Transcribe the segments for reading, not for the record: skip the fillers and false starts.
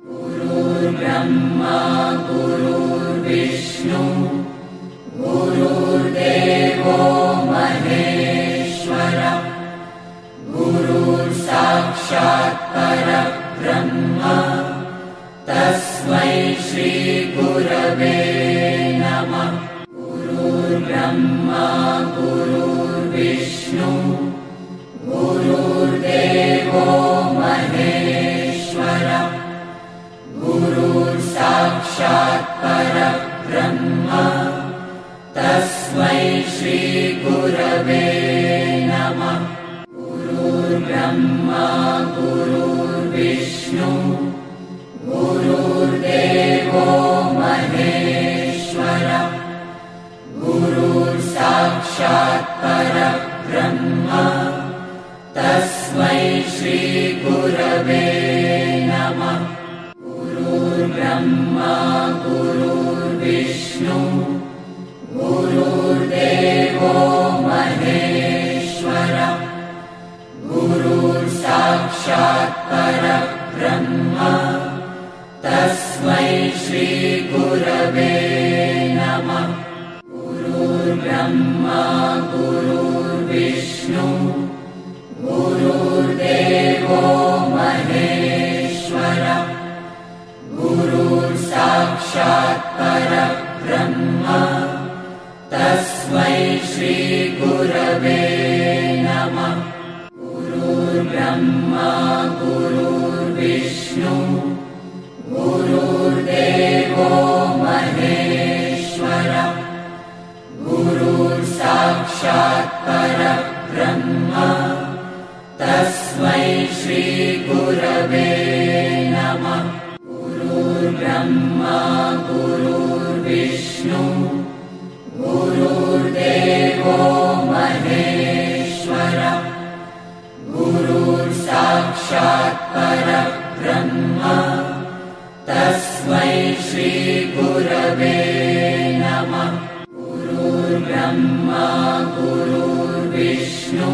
गुरुर्ब्रह्मा गुरुर्विष्णु गुरुर्देवो महेश्वरः गुरुर्साक्षात् परब्रह्म तस्मै श्री गुरवे नमः। गुरुर्ब्रह्मा गुरुर्विष्णु गुरुर्देवो महेश्वरः गुरुर्साक्षात् परब्रह्म तस्मै श्री गुरवे नमः। गुरुर्ब्रह्मा गुरुर्विष्णु गुरुर्देवो महेश्वरः गुरुर्साक्षात् परब्रह्म तस्मै श्री गुरवे नमः। गुरुर्ब्रह्मा गुरुर्विष्णु गुरुर्देवो महेश्वरः गुरुर्साक्षात् परब्रह्म तस्मै श्री गुरवे नमः। गुरुर्ब्रह्मा गुरुर्विष्णु गुरुर्देवो महेश्वरः गुरुर्साक्षात् परब्रह्म तस्मै श्री गुरवे नमः। गुरुर्ब्रह्मा गुरुर्विष्णु गुरुर्देवो महेश्वरः गुरुर्साक्षात् परब्रह्म तस्मै श्री गुरवे नमः। गुरुर्ब्रह्मा गुरुर्विष्णु गुरुर्देवो महेश्वरः गुरुर्साक्षात् परब्रह्म तस्मै श्री गुरवे नमः। गुरुर्ब्रह्मा गुरुर्विष्णु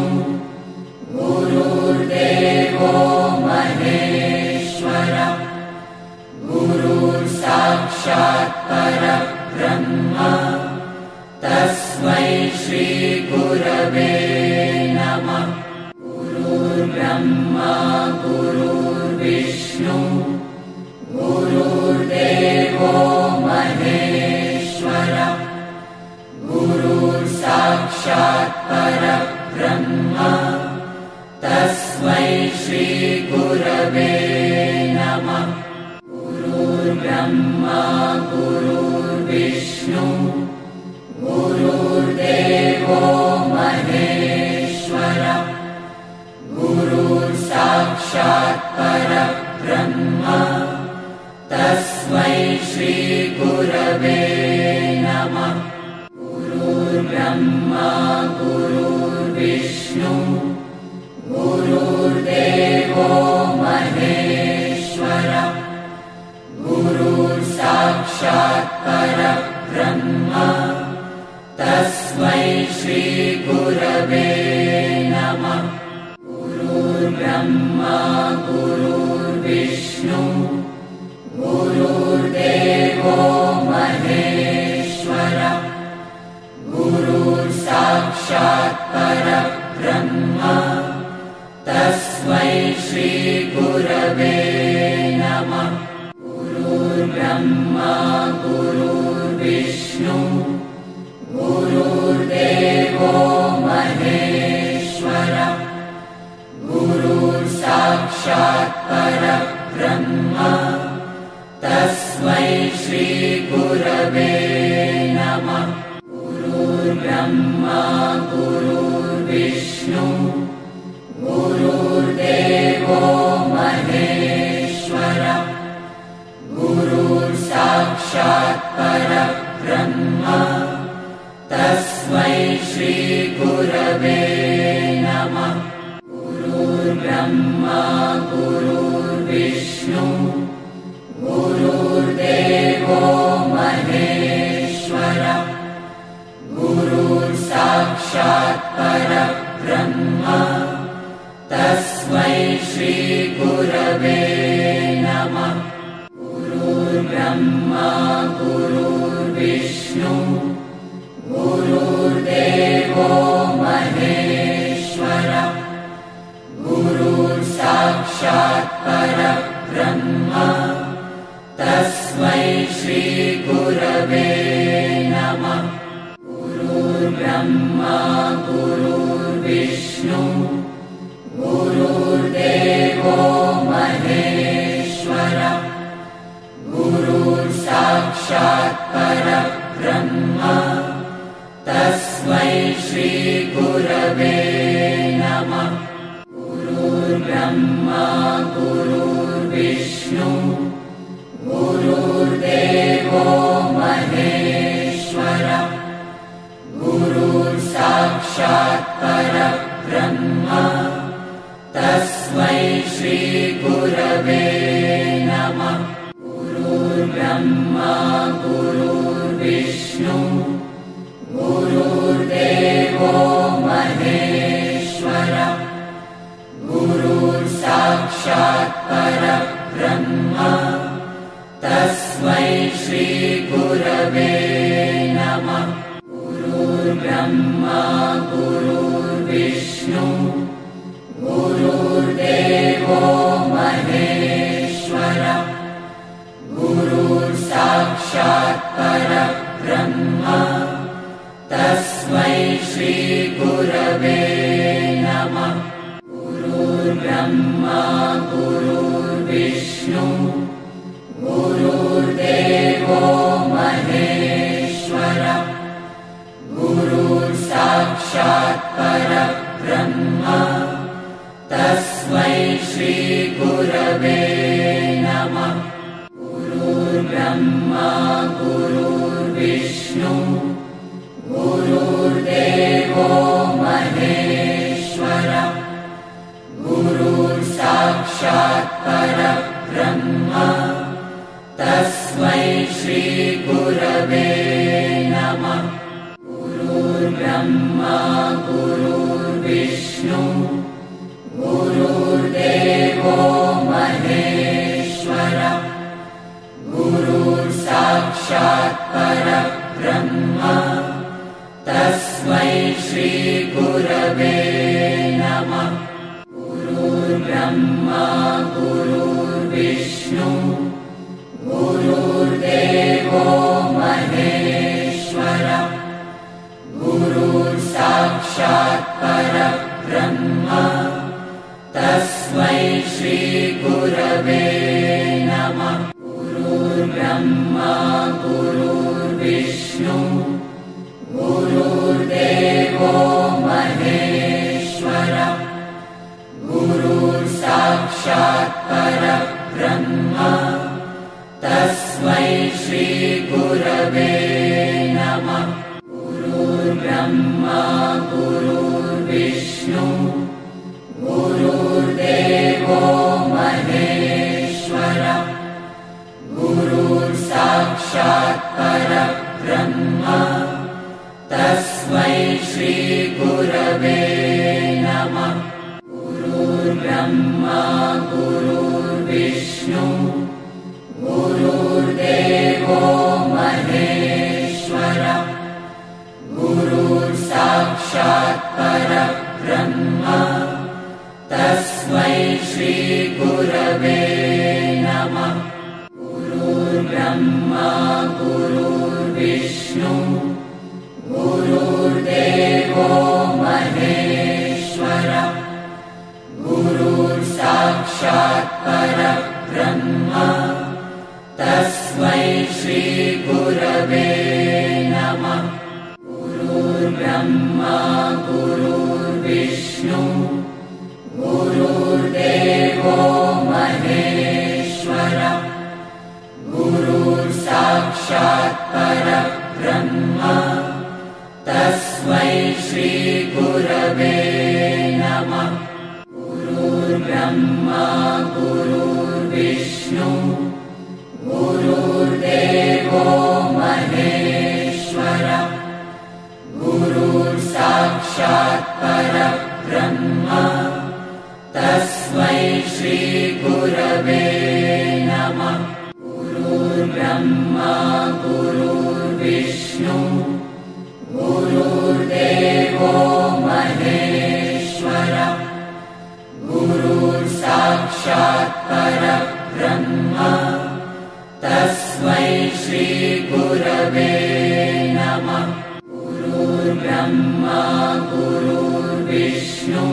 गुरुर्देवो महेश्वरः गुरुर्साक्षात् परब्रह्म तस्मै श्री गुरवे नमः। गुरुर्ब्रह्मा गुरुर्विष्णु गुरुर्देवो महेश्वरः गुरुर्साक्षात् परब्रह्म तस्मै श्री गुरवे नमः। गुरुर्ब्रह्मा गुरुर्विष्णु गुरुर्देवो महेश्वरः गुरुर्साक्षात् परब्रह्म तस्मै श्री गुरवे नमः। गुरुर्ब्रह्मा गुरुर्विष्णु गुरुर्देवो महेश्वरः गुरुर्साक्षात् परब्रह्म तस्मै श्री गुरवे नमः। गुरुर्ब्रह्मा गुरुर्विष्णु गुरुर्देवो महेश्वरः गुरुर्साक्षात् परब्रह्म तस्मै श्री गुरवे नमः। गुरुर्ब्रह्मा गुरुर्विष्णु गुरुर्देवो महेश्वरः गुरुर्साक्षात् परब्रह्म तस्मै श्री गुरवे नमः। गुरुर्ब्रह्मा गुरुर्विष्णु गुरुर्देवो महेश्वरः गुरुर्साक्षात् परब्रह्म तस्मै श्री गुरवे नमः। गुरुर्ब्रह्मा गुरुर्विष्णु गुरुर्देवो महेश्वरः गुरुर्साक्षात् परब्रह्म तस्मै श्री गुरवे नमः। महेश्वरः गुरुर्साक्षात् परब्रह्म तस्मै श्रीगुरवे नमः। गुरुर्ब्रह्मा गुरुर्विष्णु गुरुर्देवो महेश्वरः गुरुर्साक्षात् परब्रह्म तस्मै श्रीगुरवे नमः। गुरुर्ब्रह्मा गुरुर्विष्णु गुरुर्देवो महेश्वरः गुरुर्साक्षात् परब्रह्म तस्मै श्रीगुरवे नमः। गुरुर्ब्रह्मा गुरुर्विष्णु गुरुर्देवो महेश्वरः गुरुर्साक्षात् परब्रह्म तस्मै श्रीगुरवे नमः। गुरुर्ब्रह्मा गुरुर्विष्णु गुरुर्देवो महेश्वरः गुरुर्साक्षात् परब्रह्म तस्मै श्रीगुरवे नमः। गुरुर्ब्रह्मा गुरुर्विष्णु गुरुर्देवो महेश्वरः गुरुर्साक्षात् परब्रह्म तस्मै श्रीगुरवे नमः। गुरुर्ब्रह्मा गुरुर्विष्णु गुरुर्देवो महेश्वरः गुरुर्साक्षात् परब्रह्म तस्मै श्रीगुरवे नमः। गुरुर्ब्रह्मा गुरुर्विष्णु गुरुर्देवो महेश्वरः गुरुर्साक्षात् परब्रह्म तस्मै श्रीगुरवे नमः। गुरुर्ब्रह्मा गुरुर्विष्णु गुरुर्देवो महेश्वरः गुरुर्साक्षात् परब्रह्म तस्मै श्रीगुरवे नमः। गुरुर्ब्रह्मा गुरुर्विष्णु गुरुर्देवो महेश्वरः गुरुर्साक्षात् परब्रह्म तस्मै श्रीगुरवे नमः। गुरुर्ब्रह्मा गुरुर्विष्णु गुरुर्देवो महेश्वरः गुरुर्साक्षात् परब्रह्म तस्मै श्रीगुरवे नमः। गुरुर्ब्रह्मा गुरुर्विष्णु गुरुर्देवो महेश्वरः गुरुर्साक्षात् परब्रह्म तस्मै श्रीगुरवे नमः। गुरुर्ब्रह्मा गुरुर्विष्णु गुरुर्देवो महेश्वरः गुरुर्साक्षात् परब्रह्म तस्मै श्रीगुरवे नमः। गुरुर्ब्रह्मा गुरुर्विष्णु गुरुर्देवो महेश्वरः गुरुर्साक्षात् परब्रह्म गुरुर्ब्रह्मा गुरुर्विष्णु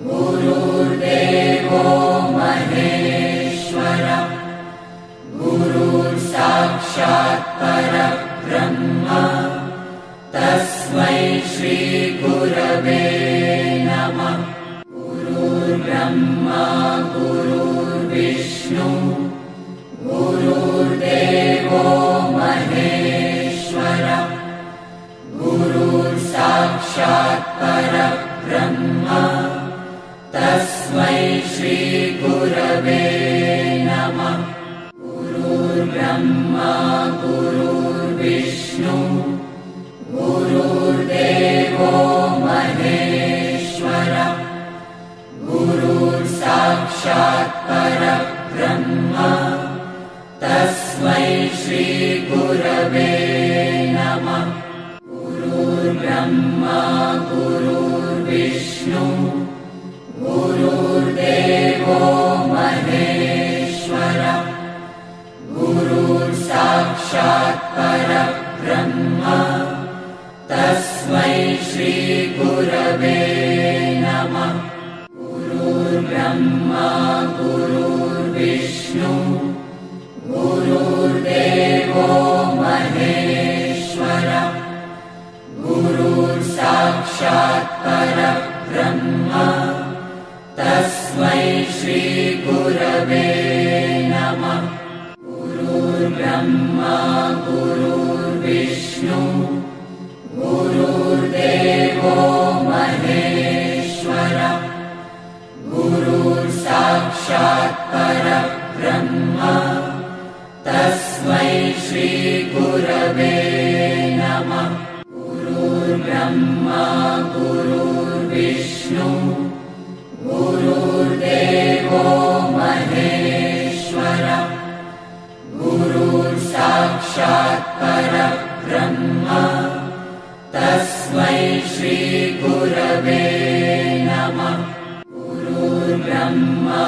गुरुर्देवो महेश्वरः गुरुर्साक्षात् परब्रह्म तस्मै श्री गुरवे नमः। गुरुर्ब्रह्मा गुरुर्विष्णु गुरुर्देवो महेश्वरः गुरुर्साक्षात् परब्रह्म तस्मै श्री गुरवे नमः। गुरुर्ब्रह्मा गुरुर्विष्णु गुरुर्देवो महेश्वरः गुरुर्साक्षात् परब्रह्म तस्मै श्री गुरवे नमः। गुरुर्ब्रह्मा गुरुर्विष्णु गुरुर्देवो महेश्वरः गुरुर्साक्षात् परब्रह्म तस्मै श्री गुरवे नमः। गुरुर्ब्रह्मा गुरुर्विष्णु गुरुर्देवो महेश्वरः गुरुर्साक्षात् परब्रह्म तस्मै श्री गुरवे नमः। गुरुर्ब्रह्मा गुरुर्विष्णु गुरुर्देवो महेश्वरः गुरुर्साक्षात् परब्रह्म तस्मै श्री गुरवे नमः। गुरुर्ब्रह्मा गुरुर्विष्णु गुरुर्देवो महेश्वरः गुरुर्साक्षात् परब्रह्म तस्मै श्री गुरवे नमः। गुरुर्ब्रह्मा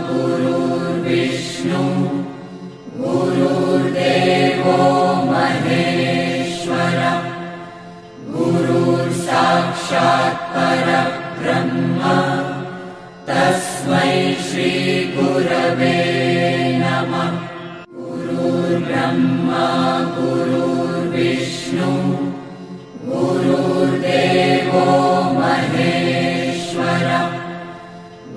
गुरुर्विष्णु गुरुर्देवो महेश्वरः गुरुर्साक्षात् परब्रह्म तस्मै श्री गुरवे नमः। गुरुर्ब्रह्मा गुरुर्विष्णु गुरुर्देवो महेश्वरः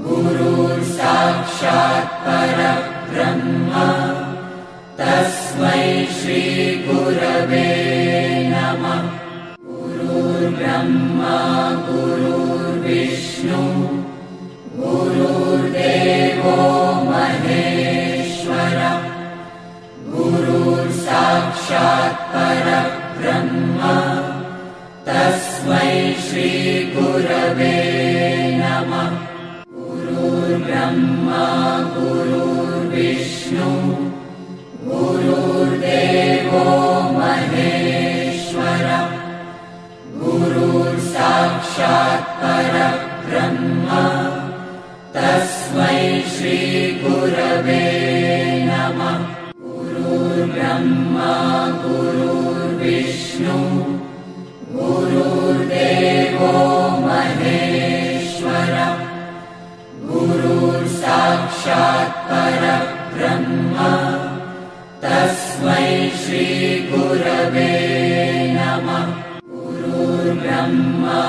गुरुर्साक्षात् परब्रह्म तस्मै श्री गुरवे नमः। गुरुर्ब्रह्मा गुरुर्विष्णु गुरुर्देवो महेश्वरः गुरुर्साक्षात् परब्रह्म तस्मै श्री गुरवे नमः। गुरुर्ब्रह्मा गुरुर्विष्णु गुरुर्देवो महेश्वरः गुरुर्साक्षात् परब्रह्म तस्मै श्री गुरवे नमः। गुरुर्ब्रह्मा गुरुर्विष्णु गुरुर्देवो महेश्वरः गुरुर्साक्षात् परब्रह्म तस्मै श्री गुरवे नमः। गुरुर्ब्रह्मा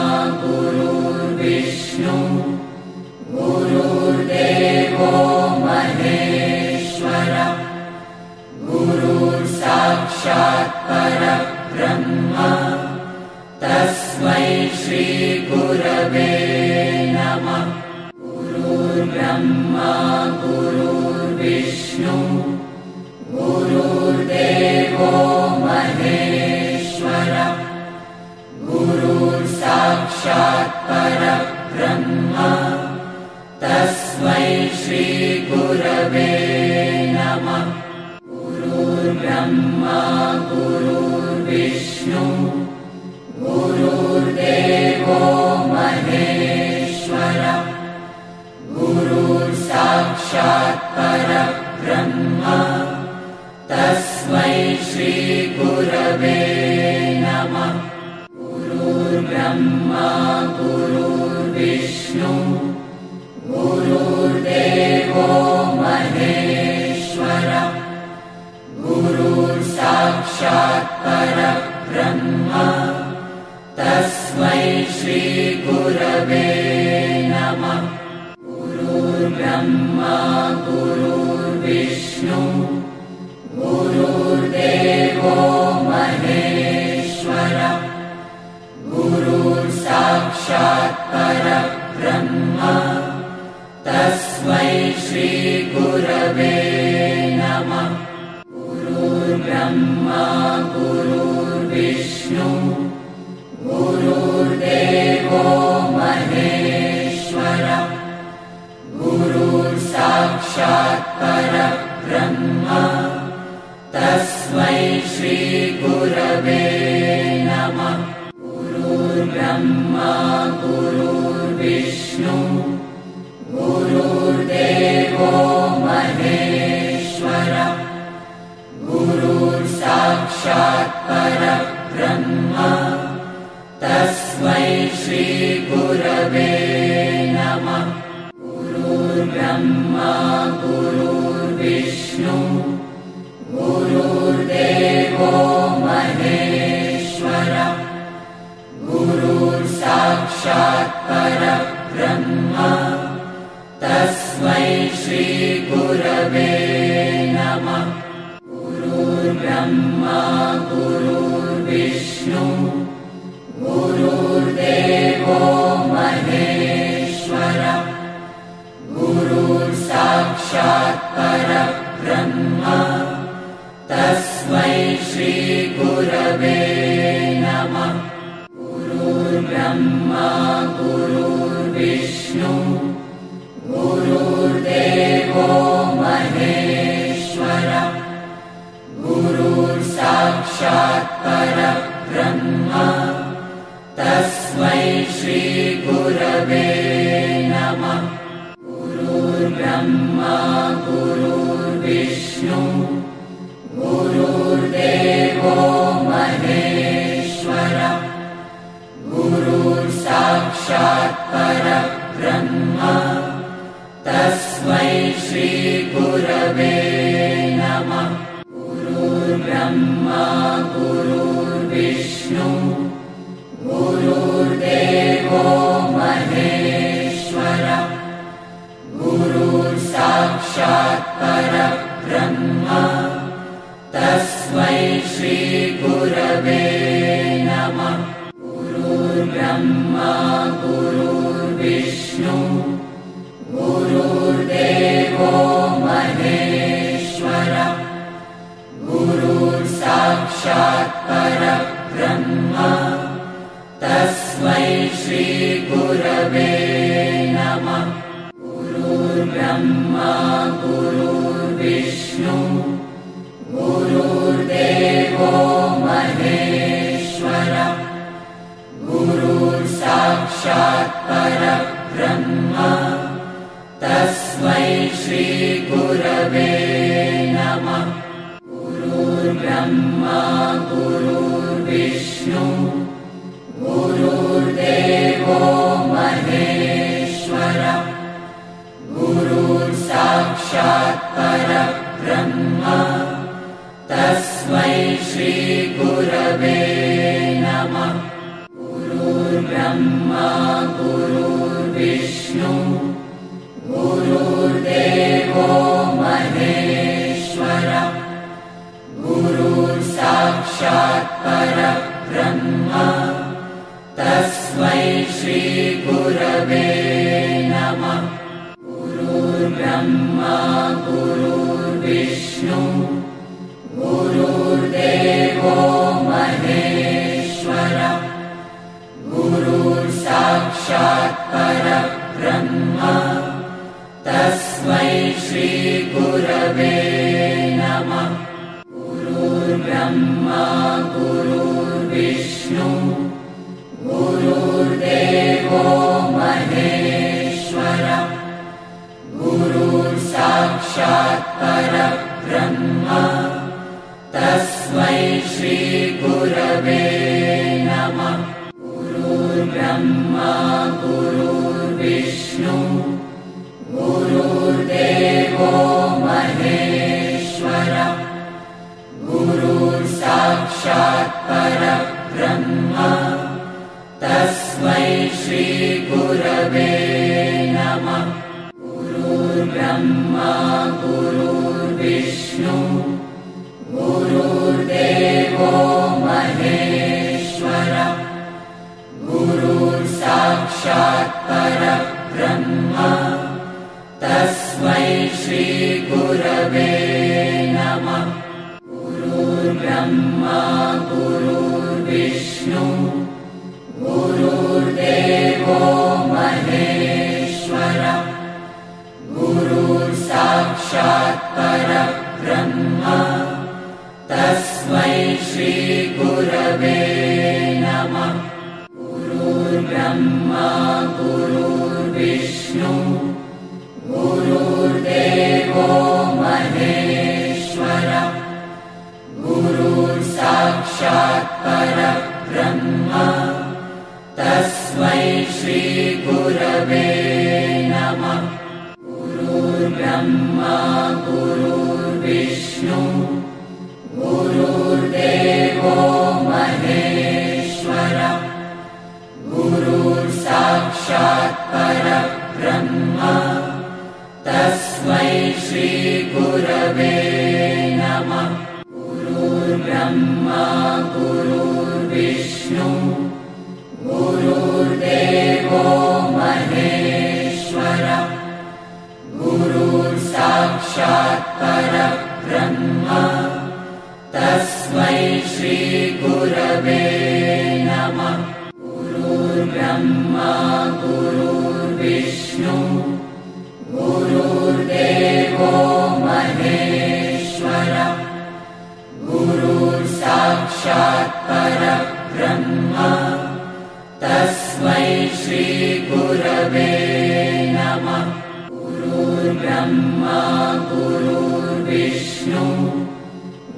गुरुर्विष्णु गुरुर्देवो महेश्वरः गुरुर्साक्षात् परब्रह्म तस्मै श्री गुरवे नमः। गुरुर्ब्रह्मा गुरुर्विष्णु गुरुर्देवो महेश्वरः गुरुर्साक्षात् परब्रह्म तस्मै श्री गुरवे नमः। गुरुर्ब्रह्मा गुरुर्विष्णु गुरुर्देवो महेश्वरः गुरुर्साक्षात् परब्रह्म तस्मै श्री गुरवे नमः। ब्रह्मा गुरुर्विष्णु गुरुर्देवो महेश्वरः गुरुर्साक्षात् परब्रह्म तस्मै श्रीगुरवे नमः। गुरुर्ब्रह्मा गुरुर्विष्णु गुरुर्देवो महेश्वरः गुरुर्साक्षात् परब्रह्म तस्मै श्रीगुरवे नमः। गुरुर्ब्रह्मा गुरुर्विष्णु गुरुर्देवो महेश्वरः गुरुर्साक्षात् परब्रह्म तस्मै श्रीगुरवे नमः। गुरुर्ब्रह्मा गुरुर्विष्णु गुरुर्देवो महेश्वरः गुरुर्साक्षात् परब्रह्म तस्मै श्रीगुरवे नमः। गुरुर्ब्रह्मा गुरुर्विष्णु गुरुर्देवो महेश्वरः गुरुर्साक्षात् परब्रह्म तस्मै श्रीगुरवे नमः। गुरुर्ब्रह्मा गुरुर्विष्णु गुरुर्देवो महेश्वरः गुरुर्साक्षात् परब्रह्म तस्मै श्रीगुरवे नमः। गुरुर्ब्रह्मा गुरुर्विष्णु गुरुर्देवो महेश्वरः गुरुर्साक्षात् परब्रह्म तस्मै श्रीगुरवे नमः। गुरुर्ब्रह्मा गुरुर्विष्णु गुरुर्देवो महेश्वरः गुरुर्साक्षात् परब्रह्म तस्मै श्रीगुरवे नमः। गुरुर्ब्रह्मा गुरुर्विष्णु गुरुर्देवो महेश्वरः गुरुर्साक्षात् परब्रह्म तस्मै श्रीगुरवे नमः। गुरुर्ब्रह्मा गुरुर्विष्णु गुरुर्देवो महेश्वरः गुरुर्साक्षात् परब्रह्म तस्मै श्रीगुरवे नमः। गुरुर्ब्रह्मा गुरुर्विष्णु गुरुर्देवो महेश्वरः गुरुर्साक्षात् परब्रह्म तस्मै श्रीगुरवे नमः। गुरुर्ब्रह्मा गुरुर्विष्णु गुरुर्देवो महेश्वरः गुरुर्साक्षात् परब्रह्म तस्मै श्रीगुरवे नमः। गुरुर्ब्रह्मा गुरुर्विष्णु गुरुर्देवो महेश्वरः गुरुर्साक्षात् परब्रह्म तस्मै श्रीगुरवे नमः। गुरुर्ब्रह्मा गुरुर्विष्णु गुरुर्देवो महेश्वरः गुरुर्साक्षात् परब्रह्म तस्मै श्रीगुरवे नमः। गुरुर्ब्रह्मा गुरुर्विष्णु गुरुर्देवो महेश्वरः गुरुर्साक्षात् परब्रह्म तस्मै महेश्वरः गुरुर्साक्षात् परब्रह्म तस्मै श्रीगुरवे नमः। गुरुर्ब्रह्मा गुरुर्विष्णु गुरुर्देवो महेश्वरः गुरुर्साक्षात् परब्रह्म तस्मै श्रीगुरवे नमः। गुरुर्ब्रह्मा गुरुर्विष्णु गुरुर्देवो महेश्वरः गुरुर्साक्षात् परब्रह्म तस्मै श्रीगुरवे नमः। गुरुर्ब्रह्मा गुरुर्विष्णु गुरुर्देवो महेश्वरः गुरुर्साक्षात् परब्रह्म तस्मै श्रीगुरवे नमः। गुरुर्ब्रह्मा गुरुर्विष्णु गुरुर्देवो महेश्वरः गुरुर्साक्षात् परब्रह्म तस्मै श्रीगुरवे नमः। गुरुर्ब्रह्मा गुरुर्विष्णु गुरुर्देवो महेश्वरः गुरुर्साक्षात् परब्रह्म तस्मै श्रीगुरवे नमः। गुरुर्ब्रह्मा गुरुर्विष्णु गुरुर्देवो महेश्वरः गुरुर्साक्षात् परब्रह्म तस्मै श्रीगुरवे नमः। गुरुर्ब्रह्मा गुरुर्विष्णु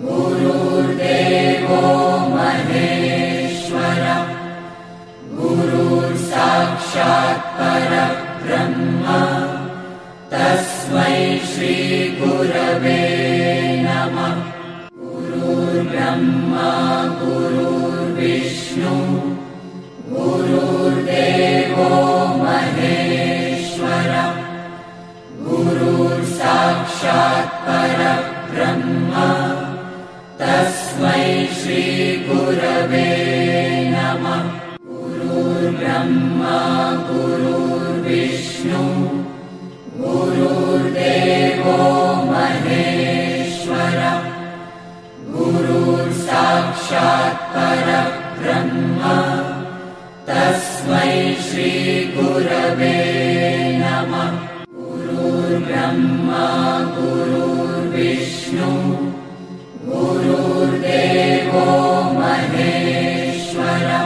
गुरुर्देवो महेश्वरः गुरुर्साक्षात् परब्रह्म तस्मै श्रीगुरवे नमः। गुरुर्ब्रह्मा गुरुर्विष्णु गुरुर्देवो महेश्वरः गुरुर्साक्षात् परब्रह्म तस्मै श्रीगुरवे नमः। गुरुर्ब्रह्मा गुरुर्विष्णु गुरुर्देवो महेश्वरः गुरुर्साक्षात् परब्रह्म तस्मै श्रीगुरवे नमः। गुरुर्ब्रह्मा गुरुर्विष्णु गुरुर्देवो महेश्वरः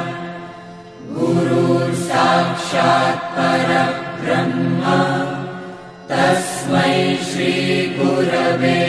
गुरुर्साक्षात् परब्रह्म तस्मै श्रीगुरवे